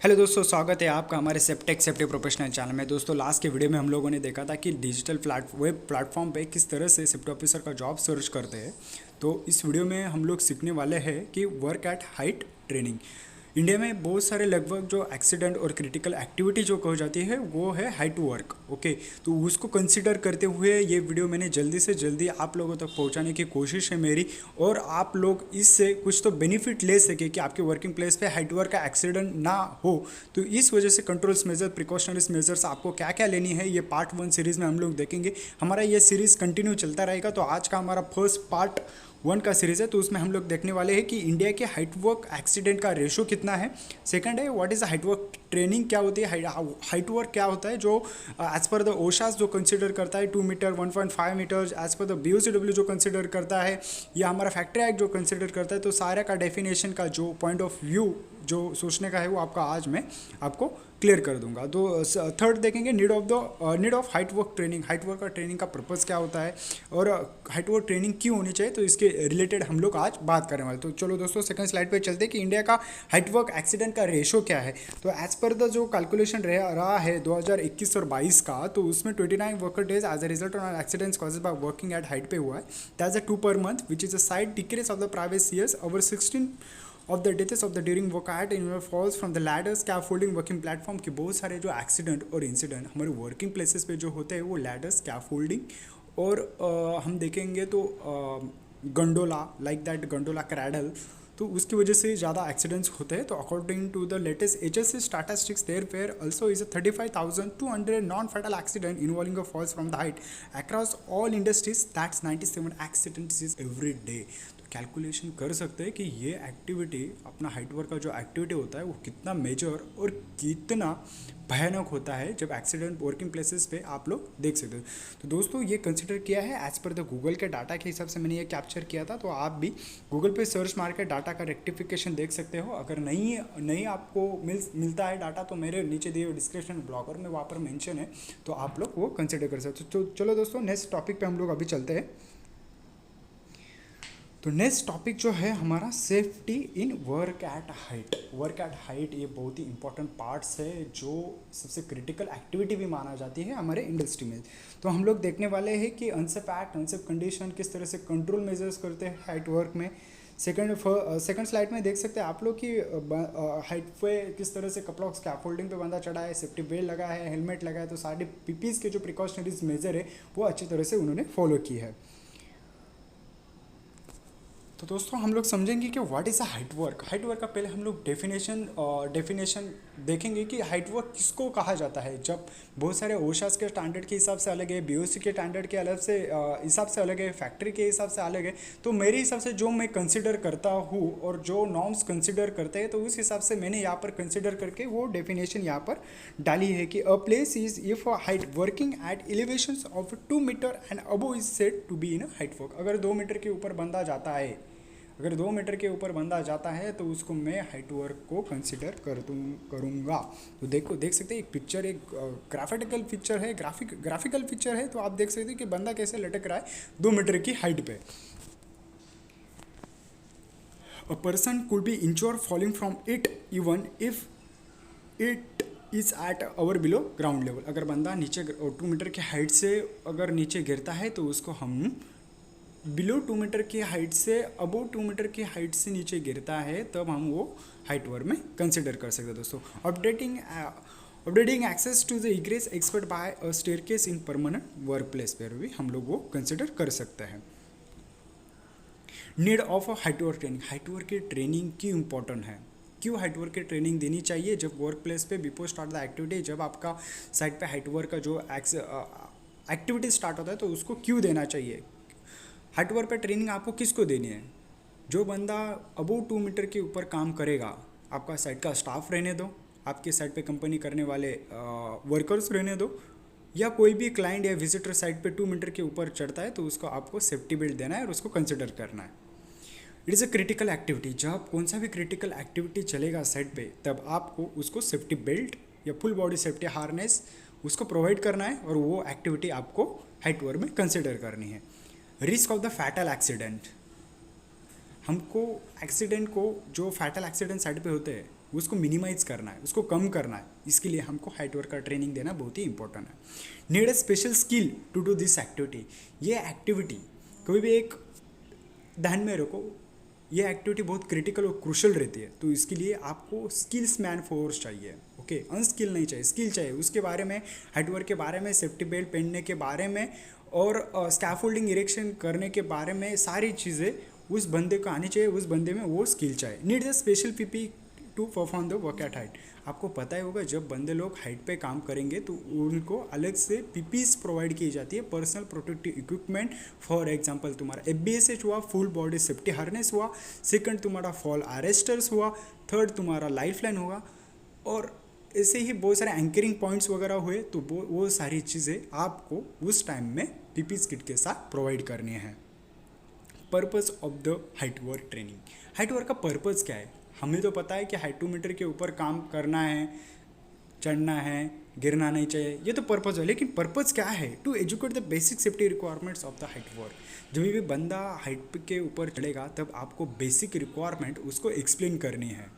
Hello दोस्तों, स्वागत है आपका हमारे सेप्टेक सेफ्टी प्रोफेशनल चैनल में। दोस्तों, लास्ट के वीडियो में हम लोगों ने देखा था कि डिजिटल वेब प्लेटफॉर्म पे किस तरह से सेफ्टी ऑफिसर का जॉब सर्च करते हैं। तो इस वीडियो में हम लोग सीखने वाले हैं कि work at height training. India में बहुत सारे लगभग जो एक्सीडेंट और क्रिटिकल एक्टिविटी जो कही जाती है वो है हाइट वर्क। ओके, तो उसको कंसिडर करते हुए ये वीडियो मैंने जल्दी से जल्दी आप लोगों तक पहुंचाने की कोशिश है मेरी, और आप लोग इससे कुछ तो बेनिफिट ले सके कि आपके वर्किंग प्लेस पे हाइट वर्क का एक्सीडेंट ना हो। तो इस वजह से कंट्रोल्स मेजर, प्रिकॉशनरीज मेजर्स आपको क्या क्या लेनी है, ये पार्ट 1 सीरीज़ में हम लोग देखेंगे। हमारा ये सीरीज़ कंटिन्यू चलता रहेगा। तो आज का हमारा फर्स्ट पार्ट 1 का सीरीज़ है, तो उसमें हम लोग देखने वाले हैं कि इंडिया के हाइट वर्क एक्सीडेंट का रेशो कितना है। सेकंड है what is the height work training, क्या होती है, हाइट वर्क क्या होता है, जो एज पर द ओशास जो कंसिडर करता है 2 meter 1.5 meters, as per the BOCW जो कंसिडर करता है, या हमारा फैक्ट्री एक्ट जो कंसिडर करता है। तो सारे का डेफिनेशन का जो पॉइंट ऑफ व्यू जो सोचने का है वो आपका आज मैं आपको क्लियर कर दूंगा। तो थर्ड देखेंगे need of height work training, height work का ट्रेनिंग का पर्पज़ क्या होता है और हाइट वर्क ट्रेनिंग क्यों होनी चाहिए, तो इसके रिलेटेड हम लोग आज बात करने वाले। तो चलो दोस्तों, सेकंड स्लाइड पे चलते हैं कि इंडिया का हाइट वर्क एक्सीडेंट का रेशो क्या है। तो एज पर द जो कैलकुलेशन रहा है 2021 और 22 का, तो उसमें 29 worker days as a result of accidents caused by working at height पे हुआ है। That's a 2 per month which is a side decrease of the private years over 16 of the deaths of the during work at in falls from the ladder scaffolding working platform के बहुत सारे जो accident और incident हमारे working places पे जो होते हैं वो लैडर स्कैफोल्डिंग और हम देखेंगे तो gondola, like that gondola cradle, तो उसकी वजह से ज़्यादा एक्सीडेंट्स होते हैं। तो according to the latest HSC statistics there fair also is 35,200 non fatal accident involving a falls from the height across all industries, that's 97 accidents is every day. Calculation कर सकते हैं कि ये एक्टिविटी, अपना हाइट वर्क का जो activity होता है वो कितना मेजर और कितना भयानक होता है जब एक्सीडेंट वर्किंग प्लेसेस पे आप लोग देख सकते हो। तो दोस्तों, ये कंसिडर किया है एज पर द गूगल के डाटा के हिसाब से मैंने ये कैप्चर किया था। तो आप भी गूगल पे सर्च मार के डाटा का रेक्टिफिकेशन देख सकते हो। अगर नहीं आपको मिलता है डाटा, तो मेरे नीचे दिए डिस्क्रिप्शन ब्लॉगर में वहाँ पर मेंशन है, तो आप लोग वो कंसिडर कर सकते हो। तो चलो दोस्तों, नेक्स्ट टॉपिक पे हम लोग अभी चलते हैं। तो नेक्स्ट टॉपिक जो है हमारा safety in work at height. Work at height ये बहुत ही इंपॉर्टेंट पार्ट्स है, जो सबसे क्रिटिकल एक्टिविटी भी माना जाती है हमारे इंडस्ट्री में। तो हम लोग देखने वाले हैं कि अनसेफ एक्ट, अनसेफ कंडीशन किस तरह से कंट्रोल मेजर्स करते हैं हाइट वर्क में। सेकंड स्लाइड में देख सकते हैं आप लोग कि हाइट पे किस तरह से कपड़ा स्कैफोल्डिंग पे बंदा चढ़ा है, सेफ्टी बेल्ट लगा है, हेलमेट लगा है। तो सारे पीपीज के जो प्रिकॉशनरीज मेजर है वो अच्छी तरह से उन्होंने फॉलो की है। तो दोस्तों, हम लोग समझेंगे कि what is a height work. Height work का पहले हम लोग डेफिनेशन देखेंगे कि हाइट वर्क किसको कहा जाता है। जब बहुत सारे ओशास के स्टैंडर्ड के हिसाब से अलग है, BOC के स्टैंडर्ड के अलग से हिसाब से अलग है, फैक्ट्री के हिसाब से अलग है। तो मेरे हिसाब से जो मैं कंसिडर करता हूँ और जो नॉर्म्स कंसिडर करते हैं, तो उस हिसाब से मैंने यहाँ पर कंसिडर करके वो डेफिनेशन यहाँ पर डाली है कि a place is if a height working at elevations of 2 meter and above is said to be in a height work. अगर 2 मीटर के ऊपर बंदा जाता है, अगर 2 मीटर के ऊपर बंदा जाता है, तो उसको मैं हाइट वर्क को कंसिडर करूँगा। तो देख सकते हैं एक पिक्चर, एक ग्राफिकल पिक्चर है, ग्राफिकल पिक्चर है। तो आप देख सकते हैं कि बंदा कैसे लटक रहा है 2 मीटर की हाइट पे। A person could be ensure falling from it even if it is at our below ground level. अगर बंदा नीचे 2 मीटर की हाइट से अगर नीचे गिरता है, तो उसको हम बिलो 2 मीटर की हाइट से अबो 2 मीटर की हाइट से नीचे गिरता है, तब हम वो हाइट वर्क में कंसिडर कर सकते हैं। दोस्तों, updating access to the egress expert by a staircase in permanent work place पर भी हम लोग वो कंसिडर कर सकते हैं। Need of a height work training. Height work की ट्रेनिंग क्यों इंपॉर्टेंट है, क्यों हाइट वर्क की ट्रेनिंग देनी चाहिए जब वर्क प्लेस पे बिफोर स्टार्ट द एक्टिविटी, जब आपका साइट पे हाइट वर्क का जो एक्टिविटी स्टार्ट होता है, तो उसको क्यों देना चाहिए। हाइट वर्क पे ट्रेनिंग आपको किसको देनी है, जो बंदा अबोव 2 मीटर के ऊपर काम करेगा, आपका साइट का स्टाफ रहने दो, आपके साइट पे कंपनी करने वाले वर्कर्स रहने दो, या कोई भी क्लाइंट या विजिटर साइट पे 2 मीटर के ऊपर चढ़ता है, तो उसको आपको सेफ्टी बेल्ट देना है और उसको कंसिडर करना है। It is a critical activity. जब कौन सा भी क्रिटिकल एक्टिविटी चलेगा साइट पे, तब आपको उसको सेफ्टी बेल्ट या फुल बॉडी सेफ्टी हार्नेस उसको प्रोवाइड करना है, और वो एक्टिविटी आपको हाइट वर्क में कंसिडर करनी है। Risk of the fatal accident. हमको एक्सीडेंट को, जो फैटल एक्सीडेंट साइड पे होते हैं, उसको मिनिमाइज करना है, उसको कम करना है, इसके लिए हमको हाइट वर्क का ट्रेनिंग देना बहुत ही इंपॉर्टेंट है। Need a special skill to do this activity. ये एक्टिविटी कभी भी एक ध्यान में रखो, ये एक्टिविटी बहुत क्रिटिकल और क्रूशल रहती है, तो इसके लिए आपको स्किल्स मैन फोर्स चाहिए। ओके, अनस्किल नहीं चाहिए, स्किल चाहिए। उसके बारे में, हाइट वर्क के बारे में, सेफ्टी बेल्ट पहनने के बारे में और स्कैफोल्डिंग इरेक्शन करने के बारे में, सारी चीज़ें उस बंदे को आनी चाहिए, उस बंदे में वो स्किल चाहिए। Need the special PP two perform the work at height. आपको पता ही होगा, जब बंदे लोग हाइट पे काम करेंगे तो उनको अलग से पीपीज प्रोवाइड की जाती है, personal protective equipment. For example तुम्हारा FBSH हुआ, फुल बॉडी सेफ्टी हार्नेस हुआ, सेकंड तुम्हारा फॉल अरेस्टर्स हुआ, थर्ड तुम्हारा लाइफ लाइन होगा, और ऐसे ही बहुत सारे एंकरिंग पॉइंट्स वगैरह हुए। तो वो सारी चीज़ें आपको उस टाइम में पीपीज किट के साथ प्रोवाइड करनी है। Purpose of the height work training. Height work का पर्पज़ क्या है? हमें तो पता है कि हाइट 2 मीटर के ऊपर काम करना है, चढ़ना है, गिरना नहीं चाहिए, ये तो पर्पज़ है। लेकिन पर्पज़ क्या है? To educate the basic safety requirements of the height work. जब भी बंदा हाइट के ऊपर चढ़ेगा तब आपको बेसिक रिक्वायरमेंट उसको एक्सप्लेन करनी है।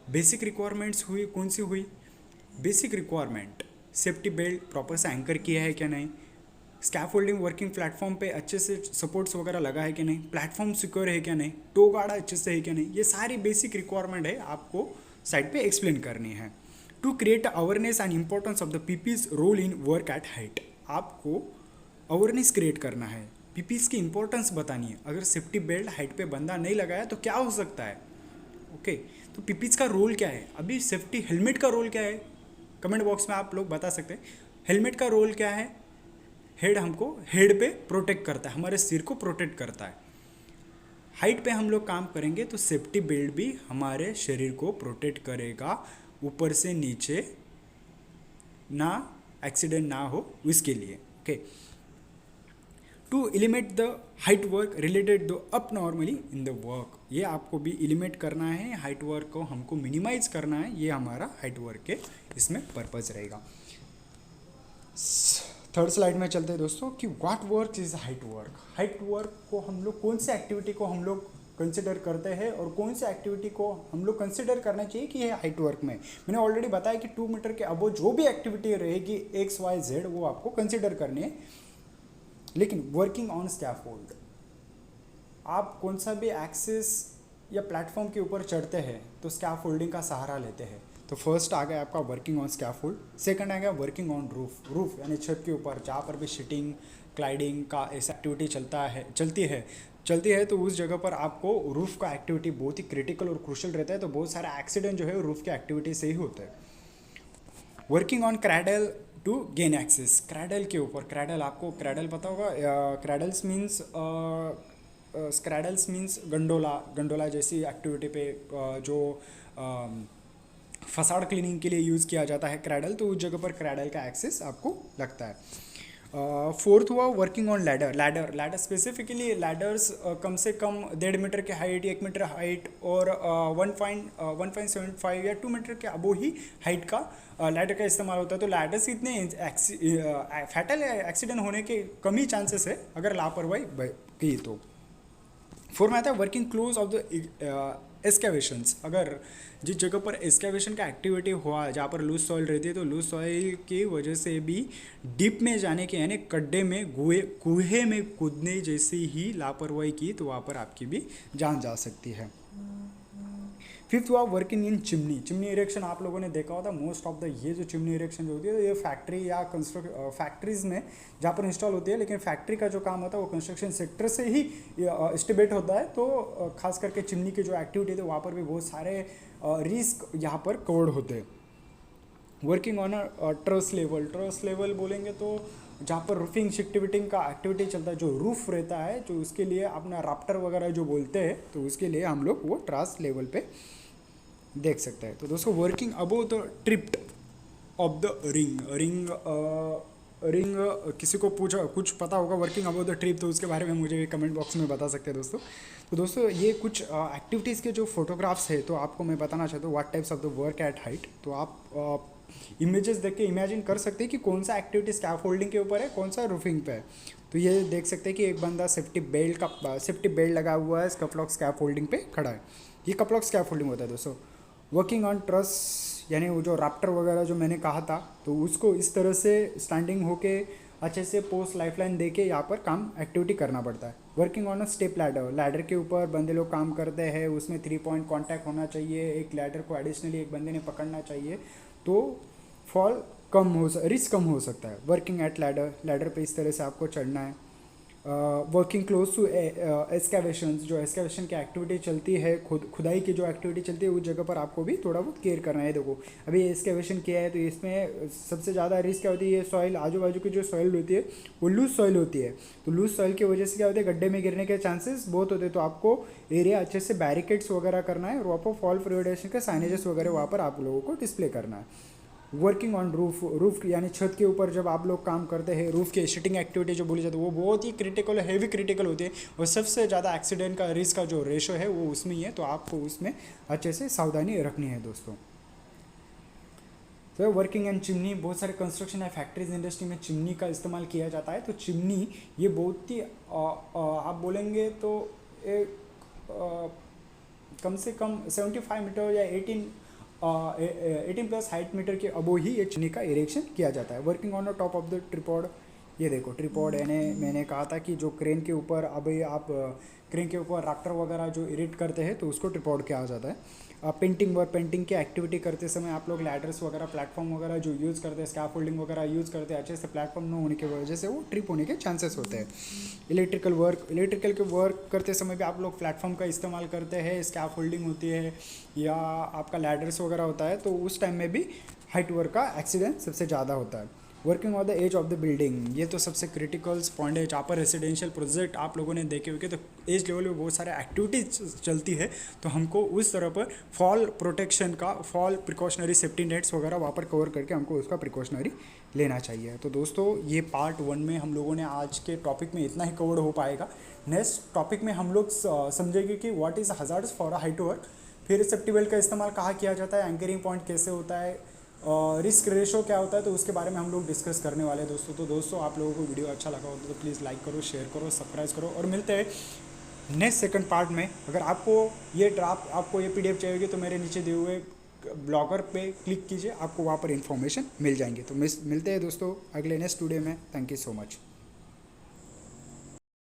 बेसिक रिक्वायरमेंट्स हुई, कौन सी हुई? Basic requirement, safety belt proper से एंकर किया है क्या नहीं, स्कैफोल्डिंग वर्किंग प्लेटफॉर्म पे अच्छे से सपोर्ट्स वगैरह लगा है कि नहीं, प्लेटफॉर्म सिक्योर है क्या नहीं, टो गार्ड अच्छे से है क्या नहीं, ये सारी बेसिक रिक्वायरमेंट है, आपको साइड पे एक्सप्लेन करनी है। To create awareness and importance of the PPEs role in work at height. आपको अवेयरनेस क्रिएट करना है, पीपीज की इंपॉर्टेंस बतानी है। अगर सेफ्टी बेल्ट हाइट पे बंदा नहीं लगाया तो क्या हो सकता है? ओके, तो पीपीज का रोल क्या है? अभी सेफ्टी हेलमेट का रोल क्या है? कमेंट बॉक्स में आप लोग बता सकते हैं। हेलमेट का रोल क्या है? हेड हमको हेड पे प्रोटेक्ट करता है, हमारे सिर को प्रोटेक्ट करता है। हाइट पे हम लोग काम करेंगे तो सेफ्टी बेल्ट भी हमारे शरीर को प्रोटेक्ट करेगा, ऊपर से नीचे ना एक्सीडेंट ना हो, इसके लिए। Okay, to eliminate the height work related the up normally in the work. ये आपको भी एलिमिनेट करना है, हाइट वर्क को हमको मिनिमाइज करना है, ये हमारा हाइट वर्क के इसमें पर्पज़ रहेगा। थर्ड स्लाइड में चलते हैं दोस्तों कि what work is height work. Height work को हम लोग कौन से एक्टिविटी को हम लोग कंसिडर करते हैं और कौन से एक्टिविटी को हम लोग कंसिडर करना चाहिए कि ये हाइट वर्क में। मैंने ऑलरेडी बताया कि 2 मीटर के अबो जो भी एक्टिविटी रहेगी XYZ वो आपको कंसिडर करनी है। लेकिन वर्किंग ऑन स्कैफोल्ड, आप कौन सा भी एक्सेस या प्लेटफॉर्म के ऊपर चढ़ते हैं तो स्कैफोल्डिंग का सहारा लेते हैं। तो फर्स्ट आ गया आपका वर्किंग ऑन स्कैफोल्ड, सेकंड आ गया वर्किंग ऑन रूफ यानी छत के ऊपर जहाँ पर भी शिटिंग क्लाइडिंग का ऐसा एक्टिविटी चलती है तो उस जगह पर आपको रूफ का एक्टिविटी बहुत ही क्रिटिकल और क्रूशल रहता है। तो बहुत सारे एक्सीडेंट जो है रूफ के एक्टिविटी से ही होते हैं। Working on cradle to gain access, cradle के ऊपर, क्रैडल आपको क्रैडल पता होगा, क्रैडल्स मीन्स गंडोला जैसी एक्टिविटी पे जो फसाड क्लीनिंग के लिए यूज़ किया जाता है क्रैडल, तो उस जगह पर क्रैडल का एक्सेस आपको लगता है। फोर्थ हुआ working on ladder specifically ladders कम से कम 1.5 मीटर की हाइट, 1 मीटर हाइट और 1.75 या 2 मीटर के अबो ही हाइट का लैडर का इस्तेमाल होता है। तो लैडर्स इतने फैटल एक्सीडेंट होने के कम ही चांसेस है अगर लापरवाही की। तो फोर्थ में आता है वर्किंग क्लोज ऑफ द एस्केवेशंस। अगर जिस जगह पर एस्केवेशन का एक्टिविटी हुआ जहाँ पर लूज सॉइल रहती है तो लूज सॉइल की वजह से भी डीप में जाने के यानी गड्ढे में कुएं में कूदने जैसी ही लापरवाही की तो वहाँ पर आपकी भी जान जा सकती है। फिफ्थ हुआ वर्किंग इन चिमनी इरेक्शन। आप लोगों ने देखा होता मोस्ट ऑफ द ये जो चिमनी इरेक्शन जो होती है ये फैक्ट्री या फैक्ट्रीज में जहाँ पर इंस्टॉल होती है, लेकिन फैक्ट्री का जो काम होता है वो कंस्ट्रक्शन सेक्टर से ही एस्टिमेट होता है। तो खास करके चिमनी की जो एक्टिविटी है वहाँ पर भी बहुत सारे रिस्क यहाँ पर कवर्ड होते हैं। वर्किंग ऑन ट्रस लेवल बोलेंगे तो जहाँ पर रूफिंग शिफ्टिंग का एक्टिविटी चलता है, जो रूफ रहता है जो उसके लिए अपना राफ्टर वगैरह जो बोलते हैं तो उसके लिए हम लोग वो ट्रस लेवल पे देख सकते हैं। तो दोस्तों working above the tripped of the ring किसी को पूछा कुछ पता होगा वर्किंग अबोव द ट्रिप तो उसके बारे में मुझे कमेंट बॉक्स में बता सकते हैं दोस्तों। तो दोस्तों ये कुछ एक्टिविटीज़ के जो फोटोग्राफ्स है तो आपको मैं बताना चाहता हूँ what types of the work at height. तो आप इमेजेस देख के इमेजिन कर सकते हैं कि कौन सा एक्टिविटी स्कैफोल्डिंग के ऊपर है, कौन सा रूफिंग पे है। तो ये देख सकते हैं कि एक बंदा सेफ्टी बेल्ट लगा हुआ है, कपलॉक स्कैफोल्डिंग पे खड़ा है। ये कपलॉक स्कैफोल्डिंग होता है दोस्तों। वर्किंग ऑन ट्रस यानी वो जो राफ्टर वगैरह जो मैंने कहा था, तो उसको इस तरह से स्टैंडिंग होके अच्छे से पोस्ट लाइफलाइन दे के यहाँ पर काम एक्टिविटी करना पड़ता है। Working on a step ladder, ladder के ऊपर बंदे लोग काम करते हैं, उसमें 3 पॉइंट कॉन्टैक्ट होना चाहिए, एक लैडर को एडिशनली एक बंदे ने पकड़ना चाहिए, तो फॉल रिस्क कम हो सकता है। वर्किंग एट लैडर, लैडर पे इस तरह से आपको चढ़ना है। वर्किंग क्लोज टू एस्केवेशन, जो एस्केवेशन की एक्टिविटी चलती है, खुदाई की जो एक्टिविटी चलती है, उस जगह पर आपको भी थोड़ा बहुत केयर करना है। देखो अभी एस्केवेशन किया है तो इसमें सबसे ज़्यादा रिस्क क्या होती है, सॉइल आजू बाजू की जो सॉइल होती है वो लूज सॉइल होती है, तो लूज सॉइल की वजह से क्या होता है, गड्ढे में गिरने के चांसेस बहुत होते हैं। तो आपको एरिया अच्छे से बैरिकेड्स वगैरह करना है और वहाँ पर फॉल प्रिवेंशन के साइनेजेस वगैरह वहाँ पर आप लोगों को डिस्प्ले करना है। वर्किंग ऑन रूफ यानी छत के ऊपर जब आप लोग काम करते हैं, रूफ की शिटिंग एक्टिविटी जो बोली जाती है वो बहुत ही क्रिटिकल हैवी क्रिटिकल होती है, और सबसे ज़्यादा एक्सीडेंट का रिस्क का जो रेशो है वो उसमें ही है, तो आपको उसमें अच्छे से सावधानी रखनी है दोस्तों। तो वर्किंग एंड चिमनी, बहुत सारे कंस्ट्रक्शन या फैक्ट्रीज इंडस्ट्री में चिमनी का इस्तेमाल किया जाता है। तो चिमनी ये बहुत ही आप बोलेंगे तो एक कम से कम 75 मीटर या 18 प्लस हाइट मीटर के अबो ही ये चिमनी का इरेक्शन किया जाता है। Working on the top of the tripod, ये देखो ट्रिपॉड यानी मैंने कहा था कि जो क्रेन के ऊपर अभी आप क्रेन के ऊपर राफ्टर वगैरह जो इरेक्ट करते हैं तो उसको ट्रिपॉड किया जाता है। पेंटिंग की एक्टिविटी करते समय आप लोग लैडर्स वगैरह प्लेटफॉर्म वगैरह जो यूज़ करते हैं, स्कैफोल्डिंग वगैरह यूज़ करते हैं, अच्छे से प्लेटफॉर्म न होने की वजह से वो ट्रिप होने के चांसेस होते हैं। इलेक्ट्रिकल के वर्क करते समय भी आप लोग प्लेटफॉर्म का इस्तेमाल करते हैं, स्कैफोल्डिंग होती है या आपका लैडर्स वगैरह होता है, तो उस टाइम में भी हाइट वर्क का एक्सीडेंट सबसे ज़्यादा होता है। Working on the edge of the building, ये तो सबसे क्रिटिकल पॉइंट है। जहाँ पर रेसिडेंशियल प्रोजेक्ट आप लोगों ने देखे होंगे तो एज लेवल में बहुत सारे एक्टिविटीज चलती है, तो हमको उस तरह पर फॉल प्रोटेक्शन का, फॉल प्रिकॉशनरी सेफ्टी नेट्स वगैरह वहाँ पर कवर करके हमको उसका प्रिकॉशनरी लेना चाहिए। तो दोस्तों ये पार्ट 1 में हम लोगों ने आज के टॉपिक में इतना ही कवर हो पाएगा। नेक्स्ट टॉपिक में हम लोग समझेंगे कि what is hazards for a height work, फिर सेफ्टी बेल्ट का इस्तेमाल कहाँ किया जाता है, एंकरिंग पॉइंट कैसे होता है, रिस्क रेशो क्या होता है, तो उसके बारे में हम लोग डिस्कस करने वाले हैं दोस्तों। तो दोस्तों आप लोगों को वीडियो अच्छा लगा हो तो प्लीज़ लाइक करो, शेयर करो, सब्सक्राइब करो, और मिलते हैं नेक्स्ट सेकंड पार्ट में। अगर आपको ये ड्राफ्ट, आपको ये PDF चाहिए तो मेरे नीचे दिए हुए ब्लॉगर पे क्लिक कीजिए, आपको वहाँ पर इन्फॉर्मेशन मिल जाएंगे। तो मिलते हैं दोस्तों अगले नेक्स्ट वीडियो में। Thank you so much.